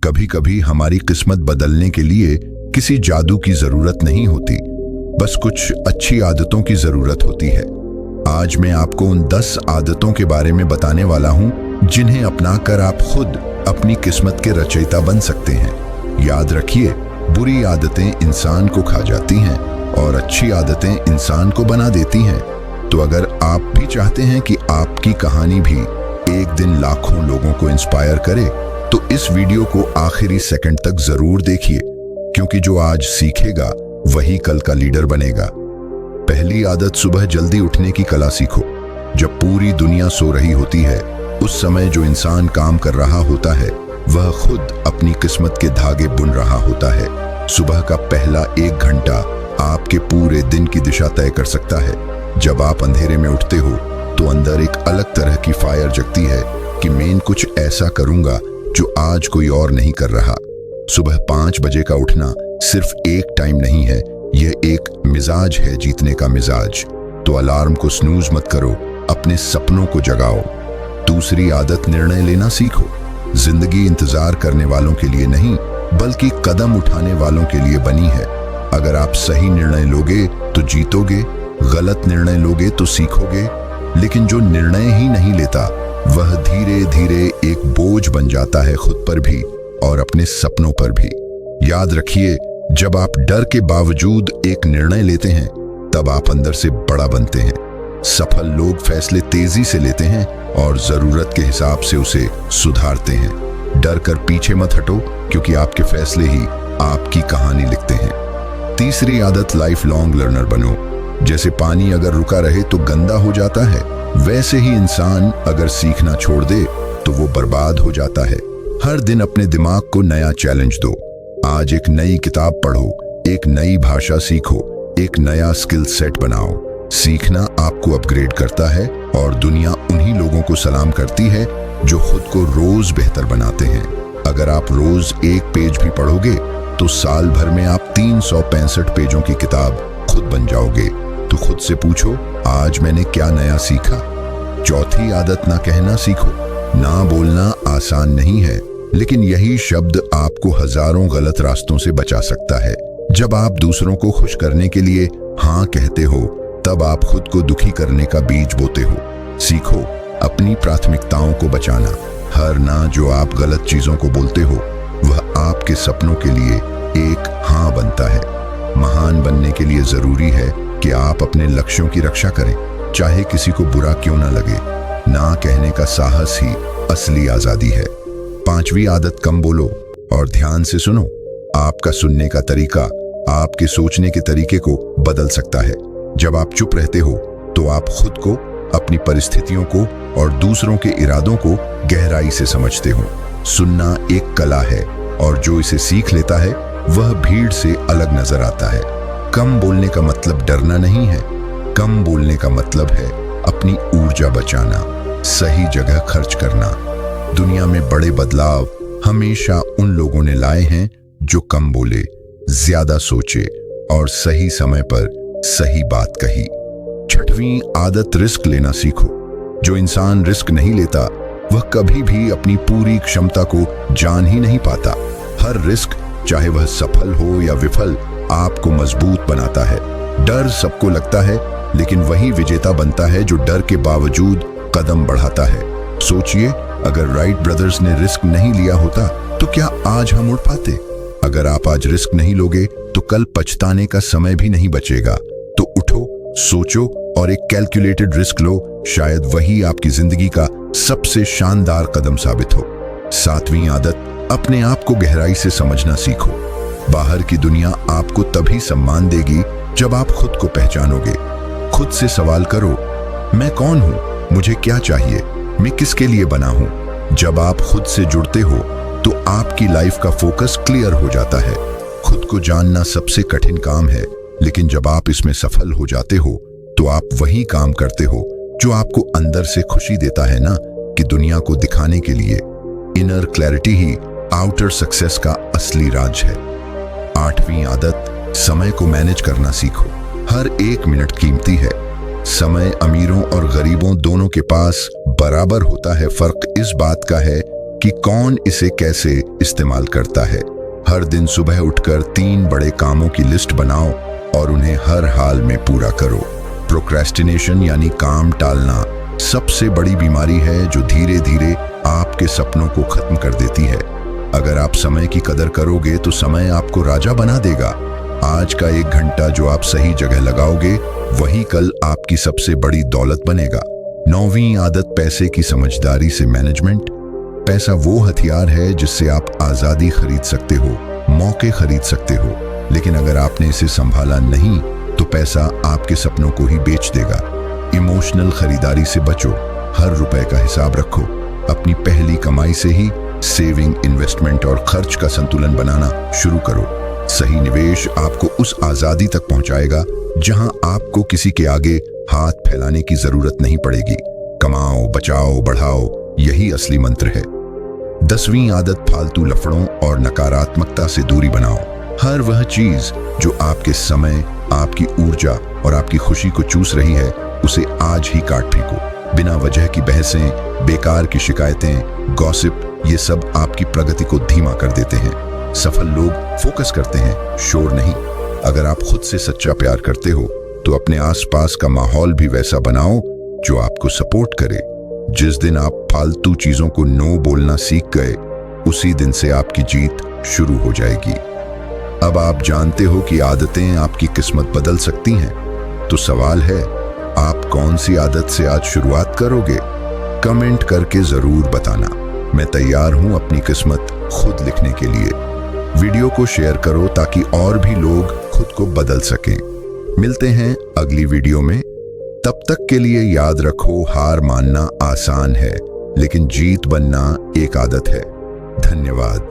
कभी कभी हमारी किस्मत बदलने के लिए किसी जादू की जरूरत नहीं होती, बस कुछ अच्छी आदतों की जरूरत होती है। आज मैं आपको उन 10 आदतों के बारे में बताने वाला हूं जिन्हें अपनाकर आप खुद अपनी किस्मत के रचयिता बन सकते हैं। याद रखिए, बुरी आदतें इंसान को खा जाती हैं और अच्छी आदतें इंसान को बना देती हैं। तो अगर आप भी चाहते हैं कि आपकी कहानी भी एक दिन लाखों लोगों को इंस्पायर करे, तो इस वीडियो को आखिरी सेकंड तक जरूर देखिए, क्योंकि जो आज सीखेगा वही कल का लीडर बनेगा। पहली आदत, सुबह जल्दी उठने की कला सीखो। जब पूरी दुनिया सो रही होती है, उस समय जो इंसान काम कर रहा होता है वह खुद अपनी किस्मत के धागे बुन रहा होता है। सुबह का पहला 1 घंटा आपके पूरे दिन की दिशा तय कर सकता है। जब आप अंधेरे में उठते हो तो अंदर एक अलग तरह की फायर जगती है कि मैं कुछ ऐसा करूंगा जो आज कोई और नहीं कर रहा। सुबह 5 बजे का उठना सिर्फ एक टाइम नहीं है, यह एक मिजाज है, जीतने का मिजाज। तो अलार्म को स्नूज मत करो, अपने सपनों को जगाओ। दूसरी आदत, निर्णय लेना सीखो। जिंदगी इंतजार करने वालों के लिए नहीं, बल्कि कदम उठाने वालों के लिए बनी है। अगर आप सही निर्णय लोगे तो जीतोगे, गलत निर्णय लोगे तो सीखोगे। लेकिन जो निर्णय ही नहीं लेता वह धीरे धीरे एक बोझ बन जाता है, खुद पर भी और अपने सपनों पर भी। याद रखिए, जब आप डर के बावजूद एक निर्णय लेते हैं तब आप अंदर से बड़ा बनते हैं। सफल लोग फैसले तेजी से लेते हैं और जरूरत के हिसाब से उसे सुधारते हैं। डर कर पीछे मत हटो, क्योंकि आपके फैसले ही आपकी कहानी लिखते हैं। तीसरी आदत, लाइफ लॉन्ग लर्नर बनो। जैसे पानी अगर रुका रहे तो गंदा हो जाता है, वैसे ही इंसान अगर सीखना छोड़ दे तो वो बर्बाद हो जाता है। हर दिन अपने दिमाग को नया चैलेंज दो। आज एक नई किताब पढ़ो, एक नई भाषा सीखो, एक नया स्किल सेट बनाओ। सीखना आपको अपग्रेड करता है और दुनिया उन्हीं लोगों को सलाम करती है जो खुद को रोज बेहतर बनाते हैं। अगर आप रोज एक पेज भी पढ़ोगे तो साल भर में आप 365 पेजों की किताब खुद बन जाओगे। तो खुद से पूछो, आज मैंने क्या नया सीखा। चौथी आदत, ना कहना सीखो। ना बोलना आसान नहीं है, लेकिन यही शब्द आपको हजारों गलत रास्तों से बचा सकता है। जब आप दूसरों को खुश करने के लिए हाँ कहते हो, तब आप खुद को दुखी करने का बीज बोते हो। सीखो अपनी प्राथमिकताओं को बचाना। हर ना जो आप गलत चीजों को बोलते हो वह आपके सपनों के लिए एक हाँ बनता है। महान बनने के लिए जरूरी है कि आप अपने लक्ष्यों की रक्षा करें, चाहे किसी को बुरा क्यों ना लगे। ना कहने का साहस ही असली आजादी है। पांचवी आदत, कम बोलो और ध्यान से सुनो। आपका सुनने का तरीका आपके सोचने के तरीके को बदल सकता है। जब आप चुप रहते हो तो आप खुद को, अपनी परिस्थितियों को और दूसरों के इरादों को गहराई से समझते हो। सुनना एक कला है और जो इसे सीख लेता है वह भीड़ से अलग नजर आता है। कम बोलने का मतलब डरना नहीं है, कम बोलने का मतलब है अपनी ऊर्जा बचाना, सही जगह खर्च करना। दुनिया में बड़े बदलाव हमेशा उन लोगों ने लाए हैं जो कम बोले, ज्यादा सोचे और सही समय पर सही बात कही। छठवीं आदत, रिस्क लेना सीखो। जो इंसान रिस्क नहीं लेता वह कभी भी अपनी पूरी क्षमता को जान ही नहीं पाता। हर रिस्क, चाहे वह सफल हो या विफल, आपको मजबूत बनाता है। डर सबको लगता है, लेकिन वही विजेता बनता है जो डर के बावजूद कदम बढ़ाता है। सोचिए, अगर राइट ब्रदर्स ने रिस्क नहीं लिया होता तो क्या आज हम उड़ पाते? अगर आप आज रिस्क नहीं लोगे तो कल पछताने का समय भी नहीं बचेगा। तो उठो, सोचो और एक कैलकुलेटेड रिस्क लो। शायद वही आपकी जिंदगी का सबसे शानदार कदम साबित हो। सातवीं आदत, अपने आप को गहराई से समझना सीखो। बाहर की दुनिया आपको तभी सम्मान देगी जब आप खुद को पहचानोगे। खुद से सवाल करो, मैं कौन हूं, मुझे क्या चाहिए, मैं किसके लिए बना हूं। जब आप खुद से जुड़ते हो तो आपकी लाइफ का फोकस क्लियर हो जाता है। खुद को जानना सबसे कठिन काम है, लेकिन जब आप इसमें सफल हो जाते हो तो आप वही काम करते हो जो आपको अंदर से खुशी देता है ना, कि दुनिया को दिखाने के लिए। इनर क्लैरिटी ही आउटर सक्सेस का असली राज है। आठवीं आदत, समय को मैनेज करना सीखो। हर एक मिनट कीमती है। समय अमीरों और गरीबों दोनों के पास बराबर होता है। फर्क इस बात का है कि कौन इसे कैसे इस्तेमाल करता है। हर दिन सुबह उठकर 3 बड़े कामों की लिस्ट बनाओ और उन्हें हर हाल में पूरा करो। प्रोक्रेस्टिनेशन यानी काम टालना सबसे बड़ी बीमारी है जो धीरे धीरे आपके सपनों को खत्म कर देती है। अगर आप समय की कदर करोगे तो समय आपको राजा बना देगा। आज का 1 घंटा जो आप सही जगह लगाओगे वही कल आपकी सबसे बड़ी दौलत बनेगा। 9वीं आदत, पैसे की समझदारी से मैनेजमेंट। पैसा वो हथियार है जिससे आप आजादी खरीद सकते हो, मौके खरीद सकते हो, लेकिन अगर आपने इसे संभाला नहीं तो पैसा आपके सपनों को ही बेच देगा। इमोशनल खरीदारी से बचो, हर रुपए का हिसाब रखो। अपनी पहली कमाई से ही सेविंग, इन्वेस्टमेंट और खर्च का संतुलन बनाना शुरू करो। सही निवेश आपको उस आजादी तक पहुंचाएगा जहां आपको किसी के आगे हाथ फैलाने की जरूरत नहीं पड़ेगी। कमाओ, बचाओ, बढ़ाओ, यही असली मंत्र है। 10वीं आदत, फालतू लफड़ों और नकारात्मकता से दूरी बनाओ। हर वह चीज जो आपके समय, आपकी ऊर्जा और आपकी खुशी को चूस रही है उसे आज ही काट फेंको। बिना वजह की बहसें, बेकार की शिकायतें, गॉसिप, ये सब आपकी प्रगति को धीमा कर देते हैं। सफल लोग फोकस करते हैं, शोर नहीं। अगर आप खुद से सच्चा प्यार करते हो तो अपने आसपास का माहौल भी वैसा बनाओ जो आपको सपोर्ट करे। जिस दिन आप फालतू चीजों को नो बोलना सीख गए उसी दिन से आपकी जीत शुरू हो जाएगी। अब आप जानते हो कि आदतें आपकी किस्मत बदल सकती हैं। तो सवाल है, आप कौन सी आदत से आज शुरुआत करोगे? कमेंट करके जरूर बताना। मैं तैयार हूं अपनी किस्मत खुद लिखने के लिए। वीडियो को शेयर करो ताकि और भी लोग खुद को बदल सकें। मिलते हैं अगली वीडियो में। तब तक के लिए याद रखो, हार मानना आसान है लेकिन जीत बनना एक आदत है। धन्यवाद।